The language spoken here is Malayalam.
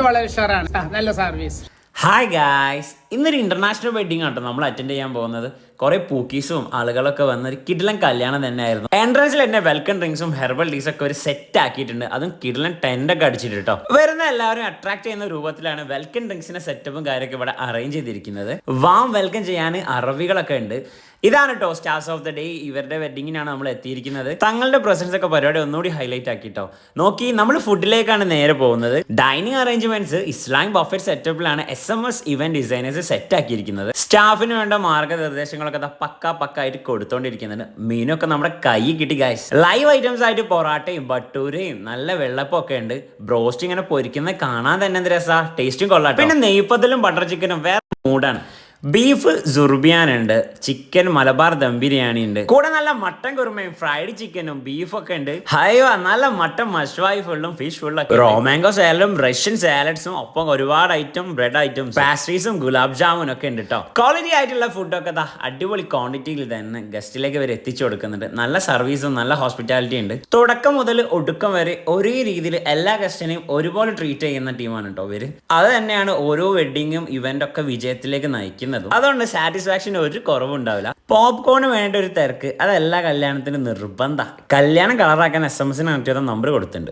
വളരെ ഉഷാറാണ്. നല്ല സർവീസ്. ഹായ് ഗായ്സ്, ഇന്നൊരു ഇന്റർനാഷണൽ വെഡിങ് ആട്ടോ നമ്മൾ അറ്റൻഡ് ചെയ്യാൻ പോകുന്നത്. കുറെ പൂക്കീസും ആളുകളൊക്കെ വന്ന ഒരു കിടിലൻ കല്യാണം തന്നെയായിരുന്നു. എൻട്രൻസിൽ തന്നെ വെൽക്കം ഡ്രിങ്ക്സും ഹെർബൽ ടീസ് ഒക്കെ ഒരു സെറ്റ് ആക്കിയിട്ടുണ്ട്. അതും കിടിലൻ ടെന്റ് ഒക്കെ അടിച്ചിട്ട് കേട്ടോ. വരുന്ന എല്ലാവരും അട്രാക്ട് ചെയ്യുന്ന രൂപത്തിലാണ് വെൽക്കം ഡ്രിങ്ക്സിന്റെ സെറ്റപ്പും കാര്യമൊക്കെ ഇവിടെ അറേഞ്ച് ചെയ്തിരിക്കുന്നത്. വാം വെൽക്കം ചെയ്യാൻ അറബികളൊക്കെ ഉണ്ട്. ഇതാണ് കേട്ടോ സ്റ്റാർസ് ഓഫ് ദ ഡേ. ഇവരുടെ വെഡിങ്ങിനാണ് നമ്മൾ എത്തിയിരിക്കുന്നത്. തങ്ങളുടെ പ്രസൻസ് ഒക്കെ പരിപാടി ഒന്നുകൂടി ഹൈലൈറ്റ് ആക്കിട്ടോ. നോക്കി, നമ്മൾ ഫുഡിലേക്കാണ് നേരെ പോകുന്നത്. ഡൈനിങ് അറേഞ്ച്മെന്റ്സ് ഇസ്ലാമിക് ബഫറ്റ് സെറ്റപ്പിലാണ് SMS ഇവന്റ് ഡിസൈനേഴ്സ് സെറ്റ് ആക്കിയിരിക്കുന്നത്. സ്റ്റാഫിന് വേണ്ട മാർഗ്ഗനിർദ്ദേശങ്ങളൊക്കെ പക്ക ആയിട്ട് കൊടുത്തോണ്ടിരിക്കുന്നുണ്ട്. മീനൊക്കെ നമ്മുടെ കൈ കിട്ടി ഗൈസ്. ലൈവ് ഐറ്റംസ് ആയിട്ട് പൊറാട്ടയും ബട്ടൂരയും നല്ല വെള്ളപ്പം ഒക്കെ ഉണ്ട്. ബ്രോസ്റ്റ് ഇങ്ങനെ പൊരിക്കുന്നത് കാണാൻ തന്നെ എന്ത് രസാ, ടേസ്റ്റും കൊള്ളാം. പിന്നെ നെയ്പ്പത്തിലും ബട്ടർ ചിക്കനും വേറെ മൂടാണ്. ബീഫ് സുർബിയാൻ ഉണ്ട്, ചിക്കൻ മലബാർ ദം ബിരിയാണി ഉണ്ട്, കൂടെ നല്ല മട്ടൻ കുറുമയും ഫ്രൈഡ് ചിക്കനും ബീഫൊക്കെ ഉണ്ട്. ഹൈവ നല്ല മട്ടൻ മഷ്വായി ഫുള്ളും ഫിഷ് ഫുള്ളും റോമാങ്കോ സാലഡും റഷ്യൻ സാലഡ്സും ഒപ്പം ഒരുപാട് ഐറ്റം ബ്രെഡ് ഐറ്റംസ് പാസ്ട്രീസും ഗുലാബ് ജാമുനും ഒക്കെ ഉണ്ട് കേട്ടോ. ക്വാളിറ്റി ആയിട്ടുള്ള ഫുഡൊക്കെ അടിപൊളി ക്വാണ്ടിറ്റിയിൽ തന്നെ ഗസ്റ്റിലേക്ക് ഇവർ എത്തിച്ചു കൊടുക്കുന്നുണ്ട്. നല്ല സർവീസും നല്ല ഹോസ്പിറ്റാലിറ്റി ഉണ്ട്. തുടക്കം മുതൽ ഒടുക്കം വരെ ഒരേ രീതിയിൽ എല്ലാ ഗസ്റ്റിനെയും ഒരുപോലെ ട്രീറ്റ് ചെയ്യുന്ന ടീമാണ് കേട്ടോ ഇവര്. അത് തന്നെയാണ് ഓരോ വെഡിങ്ങും ഇവന്റ് ഒക്കെ വിജയത്തിലേക്ക് നയിക്കുന്നത്. അതുകൊണ്ട് സാറ്റിസ്ഫാക്ഷൻ ഒരു കുറവുണ്ടാവില്ല. പോപ്കോൺ വേണ്ട ഒരു തിരക്ക് അതെല്ലാ കല്യാണത്തിനും നിർബന്ധ. കല്യാണം കളറാക്കാൻ SMS കണക്ട് ചെയ്ത നമ്പർ കൊടുത്തിട്ടുണ്ട്.